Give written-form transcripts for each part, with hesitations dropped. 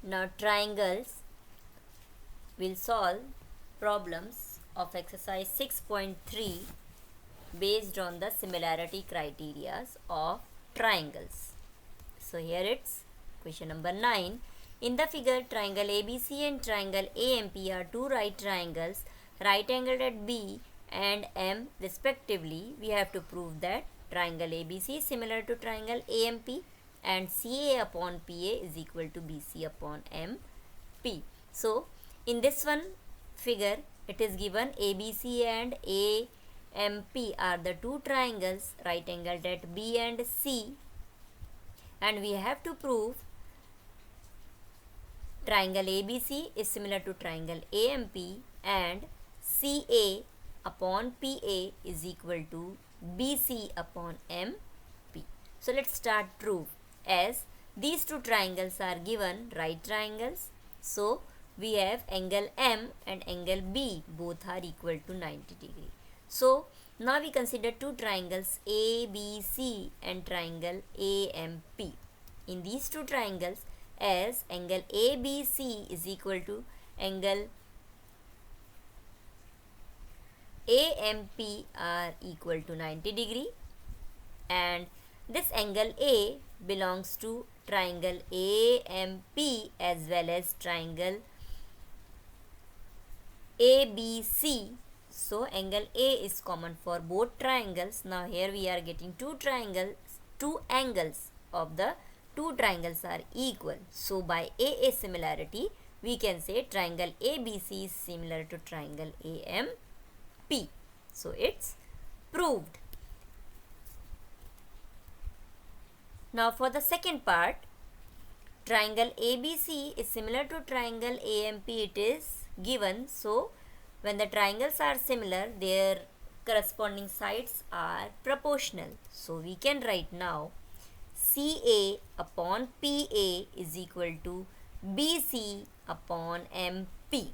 Now triangles will solve problems of exercise 6.3 based on the similarity criteria of triangles. So here it's question number 9. In the figure, triangle ABC and triangle AMP are two right triangles, right angled at B and M respectively. We have to prove that triangle ABC is similar to triangle AMP and CA upon PA is equal to BC upon MP. So in this one figure, it is given ABC and AMP are the two triangles right angled at B and C, and we have to prove triangle ABC is similar to triangle AMP and CA upon PA is equal to BC upon MP. So let's start proof. As these two triangles are given right triangles, so we have angle M and angle B, both are equal to 90 degree. So now we consider two triangles ABC and triangle AMP. In these two triangles, as angle ABC is equal to angle AMP are equal to 90 degree, and this angle A belongs to triangle AMP as well as triangle ABC. So angle A is common for both triangles. Now here we are getting two angles of the two triangles are equal. So by AA similarity, we can say triangle ABC is similar to triangle AMP. So it's proved. Now for the second part, triangle ABC is similar to triangle AMP, it is given. So when the triangles are similar, their corresponding sides are proportional. So we can write now CA upon PA is equal to BC upon MP.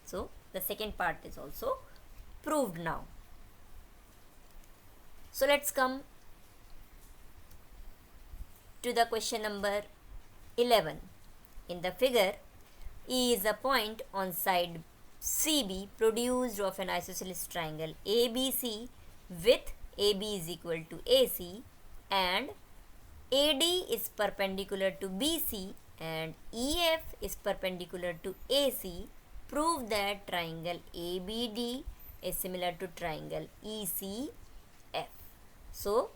So the second part is also proved now. So let's come to the question number 11. In the figure, E is a point on side CB produced of an isosceles triangle ABC with AB is equal to AC and AD is perpendicular to BC and EF is perpendicular to AC. Prove that triangle ABD is similar to triangle ECF. So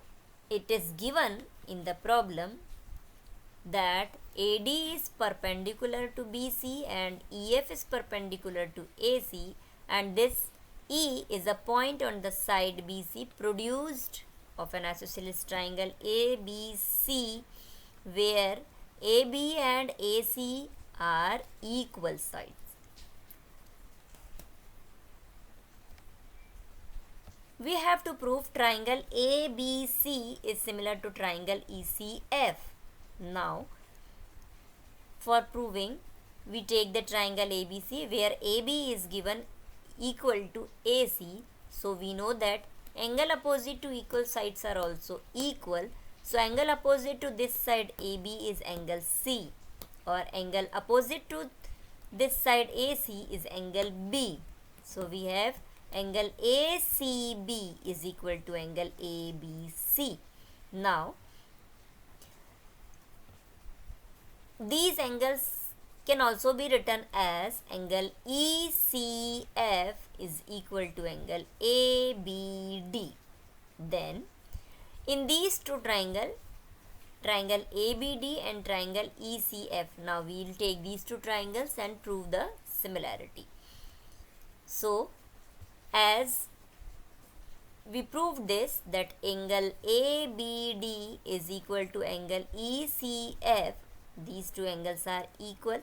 it is given in the problem that AD is perpendicular to BC and EF is perpendicular to AC, and this E is a point on the side BC produced of an isosceles triangle ABC where AB and AC are equal sides. We have to prove triangle ABC is similar to triangle ECF. Now, for proving, we take the triangle ABC where AB is given equal to AC. So we know that angle opposite to equal sides are also equal. So angle opposite to this side AB is angle C, or angle opposite to this side AC is angle B. So we have angle ACB is equal to angle ABC. Now these angles can also be written as angle ECF is equal to angle ABD. Then in these two triangle ABD and triangle ECF, now we will take these two triangles and prove the similarity. So as we proved this, that angle ABD is equal to angle ECF, these two angles are equal,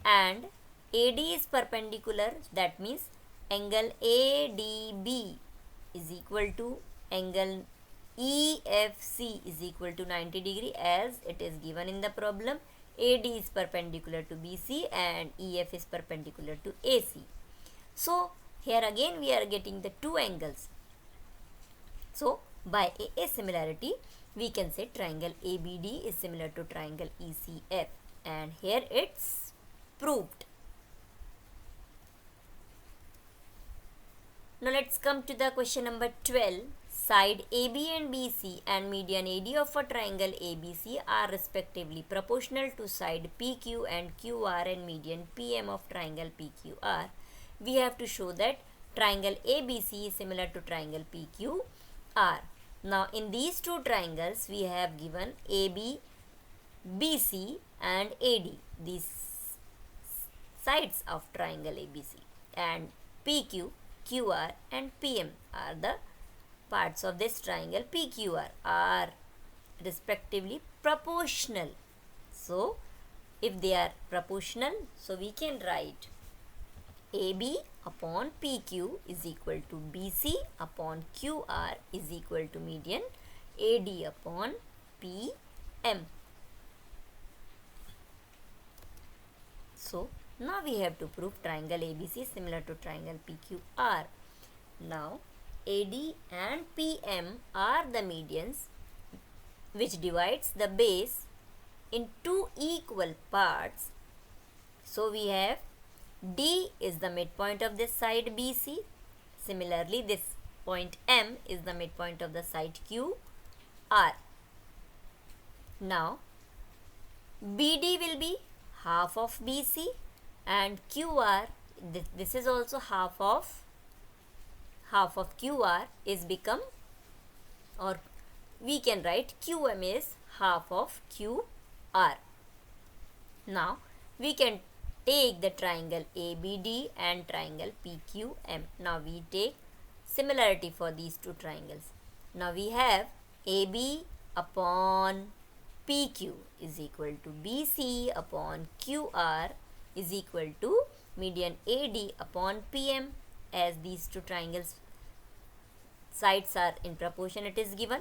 and AD is perpendicular, that means angle ADB is equal to angle EFC is equal to 90 degree as it is given in the problem. AD is perpendicular to BC and EF is perpendicular to AC. So here again we are getting the two angles. So by AA similarity, we can say triangle ABD is similar to triangle ECF. and here it's proved. Now let's come to the question number 12. Side AB and BC and median AD of a triangle ABC are respectively proportional to side PQ and QR and median PM of triangle PQR. We have to show that triangle ABC is similar to triangle PQR. Now in these two triangles we have given AB, BC and AD. These sides of triangle ABC, and PQ, QR and PM are the parts of this triangle PQR, are respectively proportional. So if they are proportional, so we can write AB upon PQ is equal to BC upon QR is equal to median AD upon PM. So now we have to prove triangle ABC is similar to triangle PQR. Now AD and PM are the medians which divides the base in two equal parts. So we have D is the midpoint of this side BC. Similarly, this point M is the midpoint of the side QR. Now BD will be half of BC and QR, this is also half of QR is become, or we can write QM is half of QR. Now we can take the triangle ABD and triangle PQM. Now we take similarity for these two triangles. Now we have AB upon PQ is equal to BC upon QR is equal to median AD upon PM. As these two triangles sides are in proportion, it is given.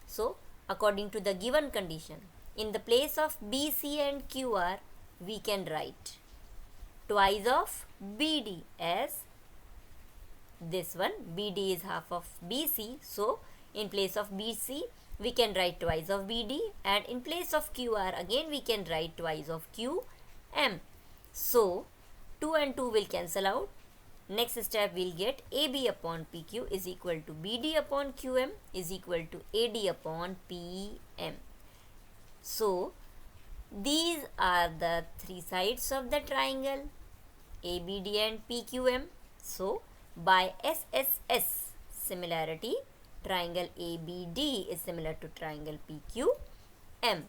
So according to the given condition, in the place of BC and QR we can write twice of BD, as this one BD is half of BC. So in place of BC we can write twice of BD, and in place of QR again we can write twice of QM. So 2 and 2 will cancel out. Next step we'll get AB upon PQ is equal to BD upon QM is equal to AD upon PM. So these are the three sides of the triangle ABD and PQM. So by SSS similarity, triangle ABD is similar to triangle PQM,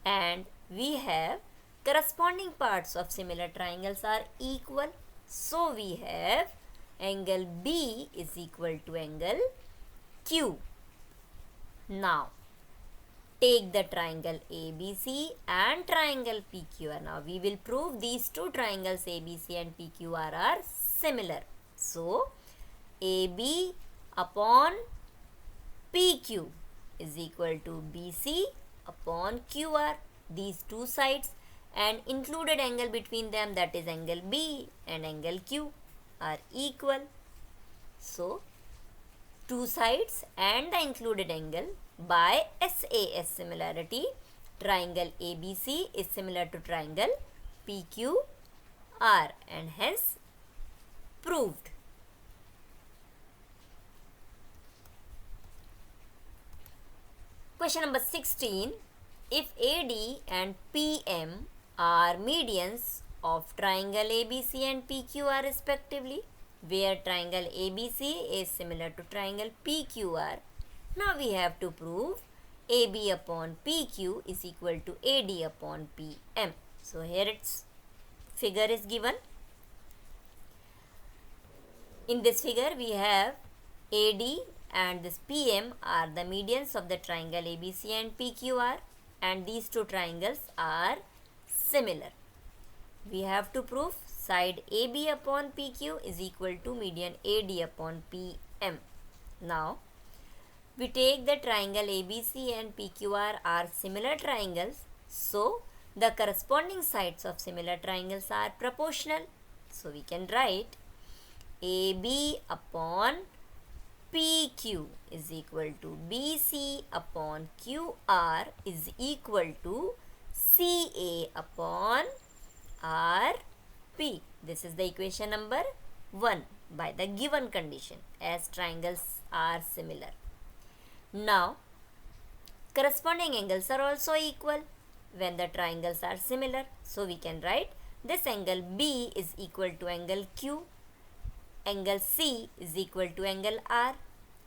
and we have corresponding parts of similar triangles are equal. So we have angle B is equal to angle Q. Now take the triangle ABC and triangle PQR. Now we will prove these two triangles ABC and PQR are similar. So AB upon PQ is equal to BC upon QR, these two sides, and included angle between them, that is angle B and angle Q, are equal. So two sides and the included angle by SAS similarity, triangle ABC is similar to triangle PQR, and hence proved. Question number 16. If AD and PM are medians of triangle ABC and PQR respectively, where triangle ABC is similar to triangle PQR, now we have to prove AB upon PQ is equal to AD upon PM. So here its figure is given. In this figure we have AD and this PM are the medians of the triangle ABC and PQR, and these two triangles are similar. We have to prove side AB upon PQ is equal to median AD upon PM. Now we take the triangle ABC and PQR are similar triangles, so the corresponding sides of similar triangles are proportional. So we can write AB upon PQ is equal to BC upon QR is equal to CA upon RP. This is the equation number 1 by the given condition as triangles are similar. Now, corresponding angles are also equal when the triangles are similar. So, we can write this angle B is equal to angle Q, angle C is equal to angle R,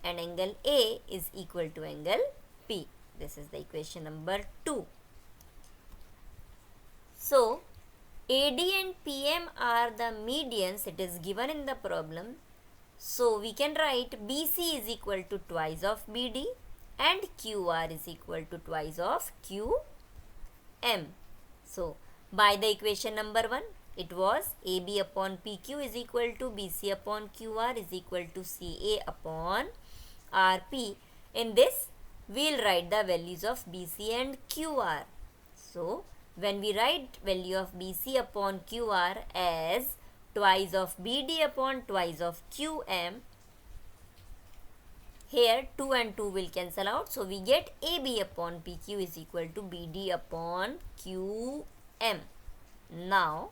and angle A is equal to angle P. This is the equation number 2. So, AD and PM are the medians, it is given in the problem. So, we can write BC is equal to twice of BD and QR is equal to twice of QM. So, by the equation number 1, it was AB upon PQ is equal to BC upon QR is equal to CA upon RP. In this, we will write the values of BC and QR. So, when we write value of BC upon QR as twice of BD upon twice of QM, here 2 and 2 will cancel out. So, we get AB upon PQ is equal to BD upon QM. Now,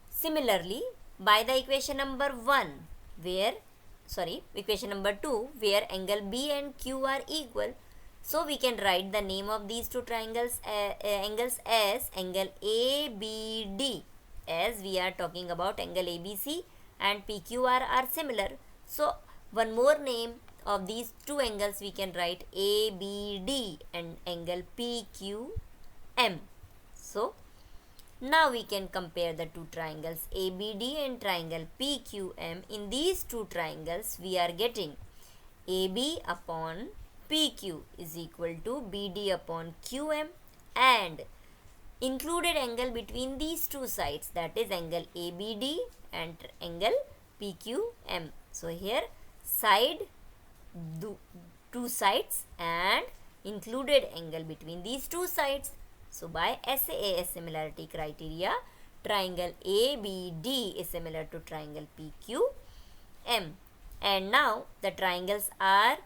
similarly, by the equation number 1, equation number 2, where angle B and Q are equal, so we can write the name of these two triangles angles as angle ABD, as we are talking about angle ABC and PQR are similar. So, one more name of these two angles we can write ABD and angle PQM. So, now we can compare the two triangles ABD and triangle PQM. In these two triangles, we are getting AB upon PQ is equal to BD upon QM, and included angle between these two sides, that is angle ABD and angle PQM. So, here two sides and included angle between these two sides. So, by SAAS similarity criteria, triangle ABD is similar to triangle PQM. And now the triangles are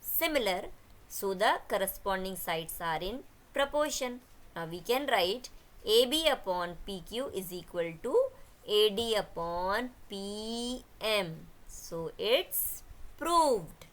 similar, so the corresponding sides are in proportion. Now we can write AB upon PQ is equal to AD upon PM. So it's proved.